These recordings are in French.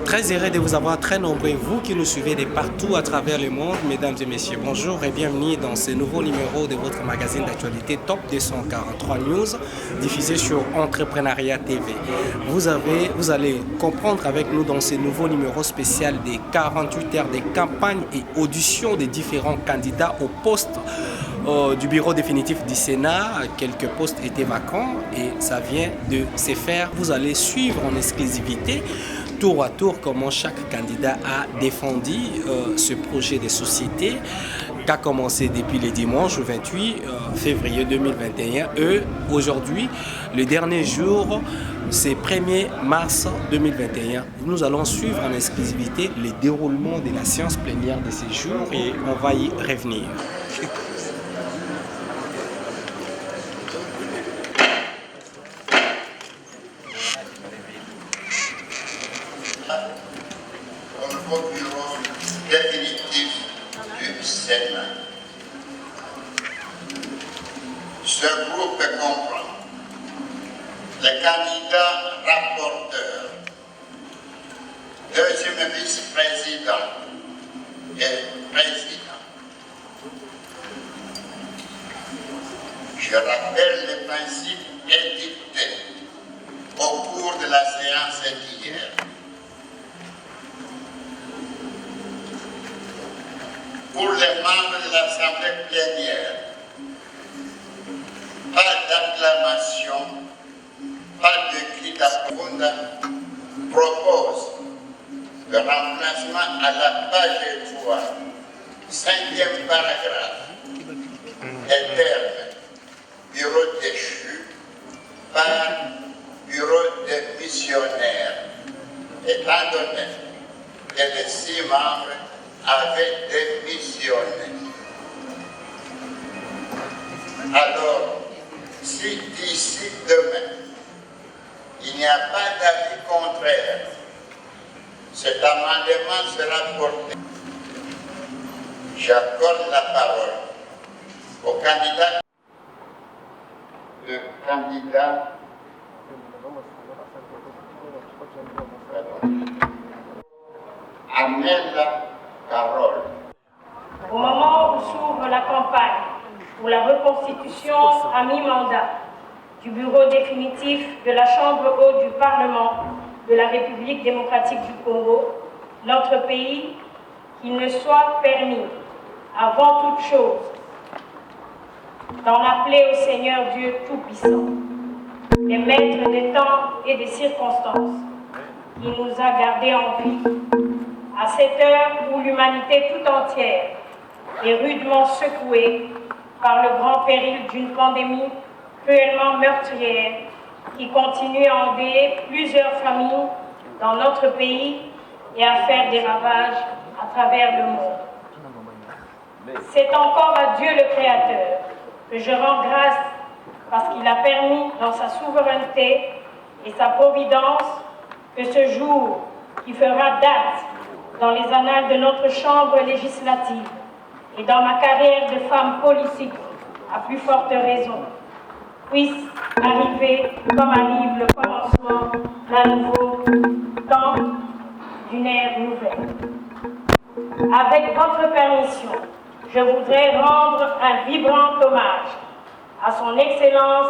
Très heureux de vous avoir très nombreux, vous qui nous suivez de partout à travers le monde, mesdames et messieurs. Bonjour et bienvenue dans ce nouveau numéro de votre magazine d'actualité Top 243 News, diffusé sur Entrepreneuriat TV. Vous allez comprendre avec nous dans ce nouveau numéro spécial des 48 heures de campagne et audition des différents candidats au poste du bureau définitif du Sénat. Quelques postes étaient vacants et ça vient de se faire. Vous allez suivre en exclusivité tour à tour comment chaque candidat a défendu ce projet de société qui a commencé depuis le dimanche 28 février 2021 et aujourd'hui, le dernier jour, c'est 1er mars 2021. Nous allons suivre en exclusivité le déroulement de la séance plénière de ces jours et on va y revenir. Au bureau définitif du Sénat. Ce groupe comprend les candidats rapporteurs, deuxième vice-président et président. Je rappelle les principes édictés au cours de la séance d'hier. Pour les membres de l'Assemblée plénière, pas d'acclamation, pas de cri d'approuvement, propose le remplacement à la page 3, 5e paragraphe, des termes bureau déchu par bureau de missionnaire, étant donné que les 6 membres avaient démissionné. Alors, si d'ici demain, il n'y a pas d'avis contraire, cet amendement sera porté. J'accorde la parole au candidat. Le candidat amène la parole. Au moment où s'ouvre la campagne pour la reconstitution à mi-mandat du bureau définitif de la Chambre haute du Parlement de la République démocratique du Congo, notre pays, qu'il me soit permis, avant toute chose, d'en appeler au Seigneur Dieu Tout-Puissant, les maîtres des temps et des circonstances, qui nous a gardés en vie, à cette heure où l'humanité tout entière est rudement secouée par le grand péril d'une pandémie cruellement meurtrière qui continue à endeuiller plusieurs familles dans notre pays et à faire des ravages à travers le monde. C'est encore à Dieu le Créateur que je rends grâce parce qu'il a permis dans sa souveraineté et sa providence que ce jour qui fera date dans les annales de notre chambre législative et dans ma carrière de femme politique, à plus forte raison, puisse arriver comme arrive le commencement d'un nouveau temps, d'une ère nouvelle. Avec votre permission, je voudrais rendre un vibrant hommage à son Excellence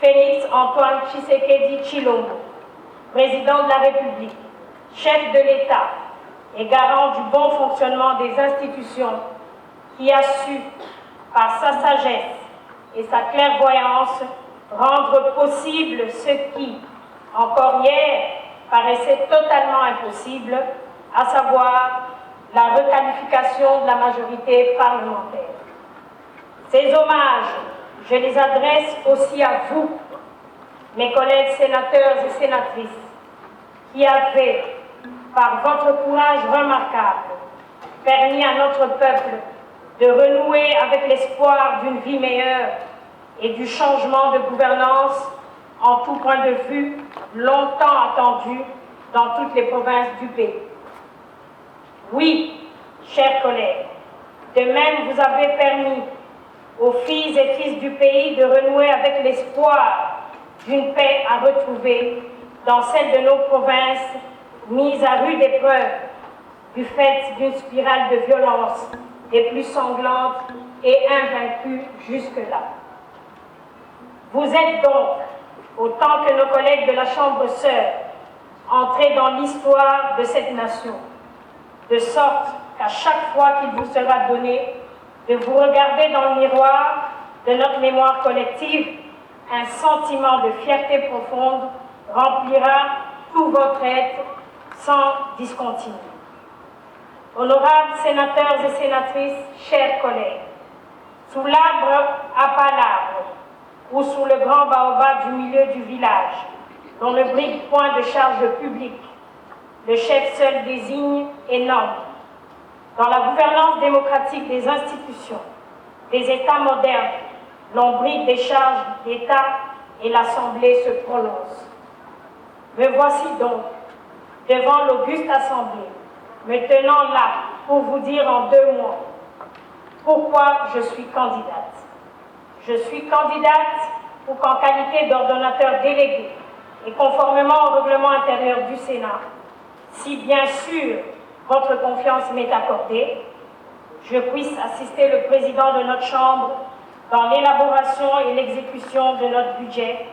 Félix Antoine Tshisekedi Tshilombo, président de la République, chef de l'État et garant du bon fonctionnement des institutions, qui a su, par sa sagesse et sa clairvoyance, rendre possible ce qui, encore hier, paraissait totalement impossible, à savoir la requalification de la majorité parlementaire. Ces hommages, je les adresse aussi à vous, mes collègues sénateurs et sénatrices, qui avez, par votre courage remarquable, permis à notre peuple de renouer avec l'espoir d'une vie meilleure et du changement de gouvernance en tout point de vue longtemps attendu dans toutes les provinces du pays. Oui, chers collègues, de même vous avez permis aux filles et fils du pays de renouer avec l'espoir d'une paix à retrouver dans celle de nos provinces mise à rude épreuve du fait d'une spirale de violence des plus sanglantes et invaincues jusque-là. Vous êtes donc, autant que nos collègues de la Chambre sœur, entrés dans l'histoire de cette nation, de sorte qu'à chaque fois qu'il vous sera donné de vous regarder dans le miroir de notre mémoire collective, un sentiment de fierté profonde remplira tout votre être sans discontinuer. Honorables sénateurs et sénatrices, chers collègues, sous l'arbre à pas l'arbre ou sous le grand baobab du milieu du village, dont ne brigue point de charge publique, le chef seul désigne et nomme. Dans la gouvernance démocratique des institutions, des États modernes, l'ombrique des charges d'État et l'Assemblée se prononce. Me voici donc devant l'auguste Assemblée, me tenant là pour vous dire en 2 mots pourquoi je suis candidate. Je suis candidate pour qu'en qualité d'ordonnateur délégué et conformément au règlement intérieur du Sénat, si bien sûr votre confiance m'est accordée, je puisse assister le président de notre Chambre dans l'élaboration et l'exécution de notre budget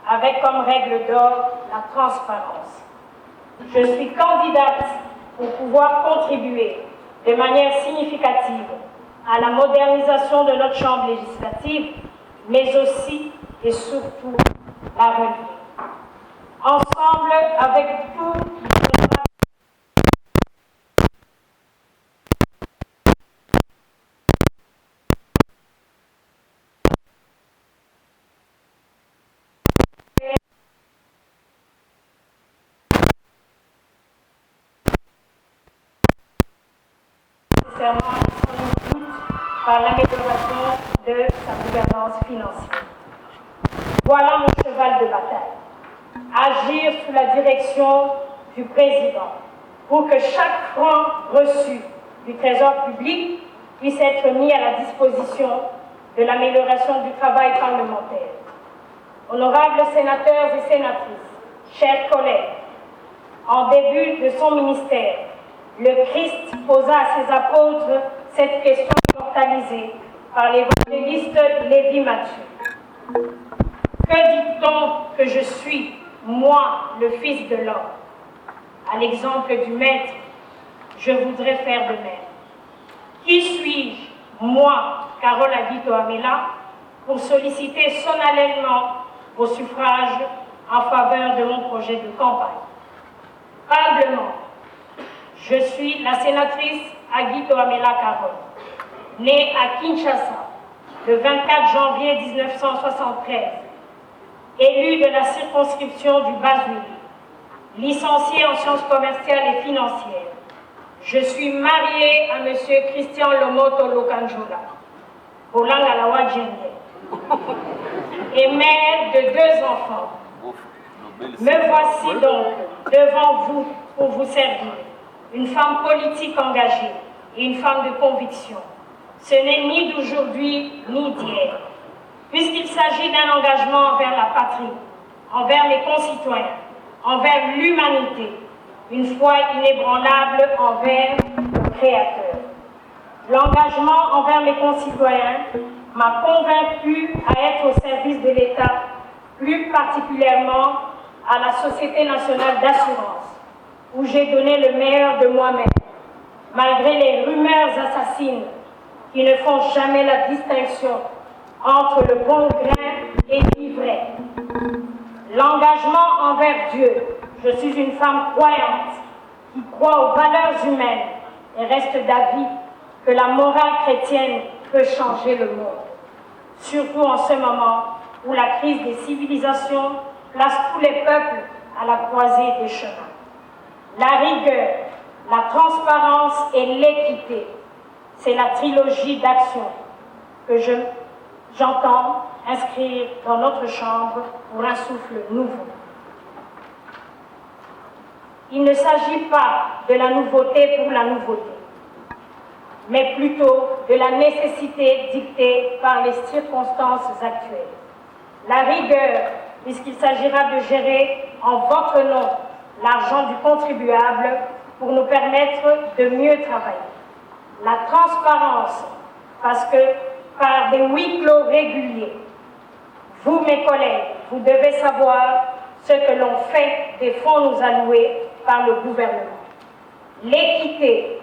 avec comme règle d'or la transparence. Je suis candidate pour pouvoir contribuer de manière significative à la modernisation de notre Chambre législative, mais aussi et surtout la relever. Ensemble, avec tout par l'amélioration de sa gouvernance financière. Voilà mon cheval de bataille. Agir sous la direction du président pour que chaque franc reçu du Trésor public puisse être mis à la disposition de l'amélioration du travail parlementaire. Honorables sénateurs et sénatrices, chers collègues, en début de son ministère, le Christ posa à ses apôtres cette question immortalisée par l'évangéliste Lévi-Matthieu. Que dit-on que je suis, moi, le Fils de l'homme? À l'exemple du Maître, je voudrais faire de même. Qui suis-je, moi, Carole Aguito Amela, pour solliciter solennellement vos suffrages en faveur de mon projet de campagne? Humblement, je suis la sénatrice Aguito Amela Carole, née à Kinshasa le 24 janvier 1973, élue de la circonscription du Bas-Zulu, licenciée en sciences commerciales et financières. Je suis mariée à M. Christian Lomoto Lokanjola, Bolang Alawa Djenge, et mère de 2 enfants. Me voici donc devant vous pour vous servir, une femme politique engagée et une femme de conviction. Ce n'est ni d'aujourd'hui ni d'hier, puisqu'il s'agit d'un engagement envers la patrie, envers mes concitoyens, envers l'humanité, une foi inébranlable envers le Créateur. L'engagement envers mes concitoyens m'a convaincu à être au service de l'État, plus particulièrement à la Société nationale d'assurance, où j'ai donné le meilleur de moi-même, malgré les rumeurs assassines qui ne font jamais la distinction entre le bon grain et l'ivraie. L'engagement envers Dieu. Je suis une femme croyante qui croit aux valeurs humaines et reste d'avis que la morale chrétienne peut changer le monde, surtout en ce moment où la crise des civilisations place tous les peuples à la croisée des chemins. La rigueur, la transparence et l'équité, c'est la trilogie d'actions que j'entends inscrire dans notre Chambre pour un souffle nouveau. Il ne s'agit pas de la nouveauté pour la nouveauté, mais plutôt de la nécessité dictée par les circonstances actuelles. La rigueur, puisqu'il s'agira de gérer en votre nom l'argent du contribuable pour nous permettre de mieux travailler. La transparence, parce que par des huis clos réguliers, vous, mes collègues, vous devez savoir ce que l'on fait des fonds nous alloués par le gouvernement. L'équité,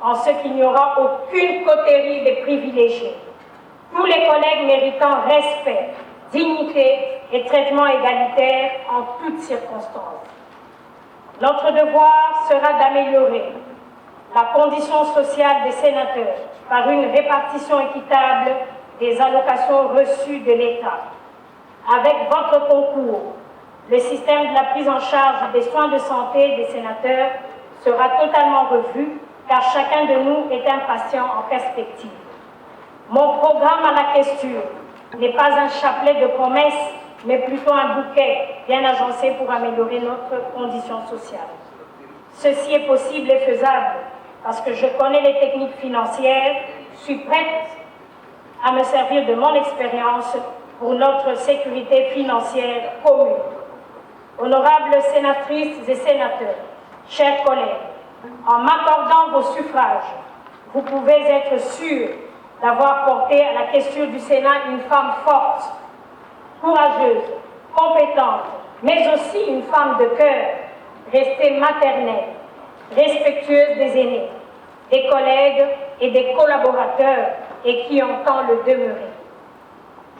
en ce qu'il n'y aura aucune coterie des privilégiés. Tous les collègues méritant respect, dignité et traitement égalitaire en toutes circonstances. Notre devoir sera d'améliorer la condition sociale des sénateurs par une répartition équitable des allocations reçues de l'État. Avec votre concours, le système de la prise en charge des soins de santé des sénateurs sera totalement revu, car chacun de nous est un patient en perspective. Mon programme à la question n'est pas un chapelet de promesses, mais plutôt un bouquet bien agencé pour améliorer notre condition sociale. Ceci est possible et faisable parce que je connais les techniques financières, suis prête à me servir de mon expérience pour notre sécurité financière commune. Honorables sénatrices et sénateurs, chers collègues, en m'accordant vos suffrages, vous pouvez être sûrs d'avoir porté à la question du Sénat une femme forte, courageuse, compétente, mais aussi une femme de cœur, restée maternelle, respectueuse des aînés, des collègues et des collaborateurs et qui entend le demeurer.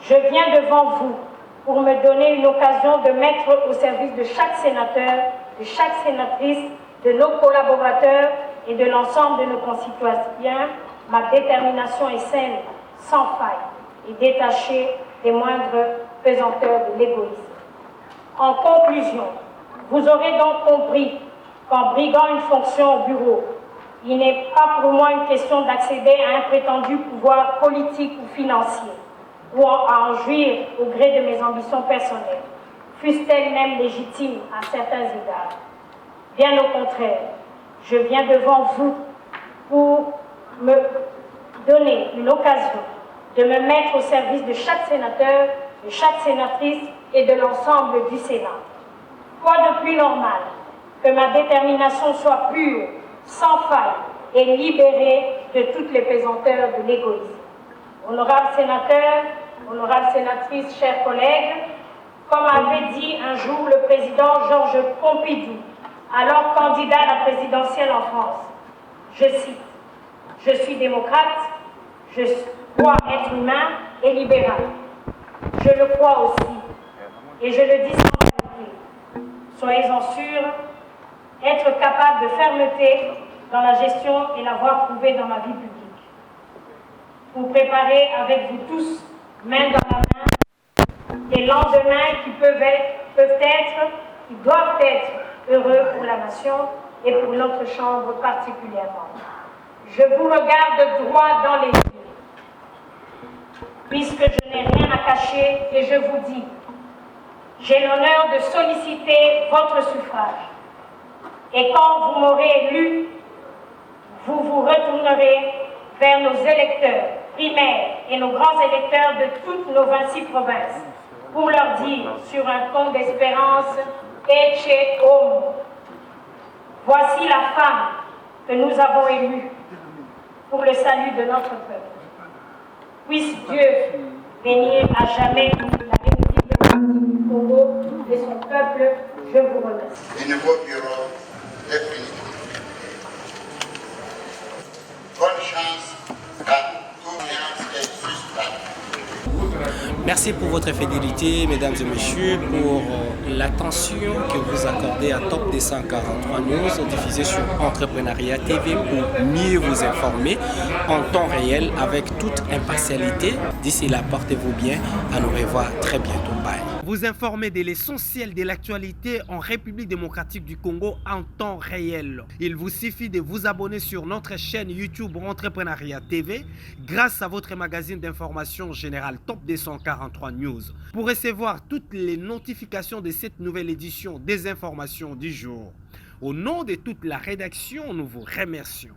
Je viens devant vous pour me donner une occasion de mettre au service de chaque sénateur, de chaque sénatrice, de nos collaborateurs et de l'ensemble de nos concitoyens, ma détermination est saine, sans faille et détachée des moindres pesanteurs de l'égoïsme. En conclusion, vous aurez donc compris qu'en briguant une fonction au bureau, il n'est pas pour moi une question d'accéder à un prétendu pouvoir politique ou financier, ou à en jouir au gré de mes ambitions personnelles, fussent-elles même légitimes à certains égards. Bien au contraire, je viens devant vous pour me donner une occasion de me mettre au service de chaque sénateur, de chaque sénatrice et de l'ensemble du Sénat. Quoi de plus normal que ma détermination soit pure, sans faille et libérée de toutes les pesanteurs de l'égoïsme. Honorables sénateurs, honorables sénatrices, chers collègues, comme avait dit un jour le président Georges Pompidou, alors candidat à la présidentielle en France, je cite, « Je suis démocrate, je crois être humain et libéral. Je le crois aussi, et je le dis sans vanité. Soyez-en sûrs, être capable de fermeté dans la gestion et l'avoir prouvé dans ma vie publique. Vous préparez avec vous tous, main dans la main, des lendemains qui doivent être heureux pour la nation et pour notre Chambre particulièrement. Je vous regarde droit dans les yeux, puisque je n'ai rien à cacher et je vous dis, j'ai l'honneur de solliciter votre suffrage. Et quand vous m'aurez élu, vous vous retournerez vers nos électeurs primaires et nos grands électeurs de toutes nos 26 provinces pour leur dire sur un ton d'espérance, Ece homo. Voici la femme que nous avons élue pour le salut de notre peuple. Puisse Dieu bénir à jamais la République démocratique du Congo et son peuple. Je vous remercie. Du nouveau bureau définitif. Bonne chance à tous les suspensions. Merci pour votre fidélité, mesdames et messieurs, pour l'attention que vous accordez à Top 243 News, diffusé sur Entrepreneuriat TV pour mieux vous informer en temps réel avec toute impartialité. D'ici là, portez-vous bien. À nous revoir très bientôt. Bye. Vous informer de l'essentiel de l'actualité en République démocratique du Congo en temps réel. Il vous suffit de vous abonner sur notre chaîne YouTube Entrepreneuriat TV grâce à votre magazine d'information générale Top 243 News pour recevoir toutes les notifications de cette nouvelle édition des informations du jour. Au nom de toute la rédaction, nous vous remercions.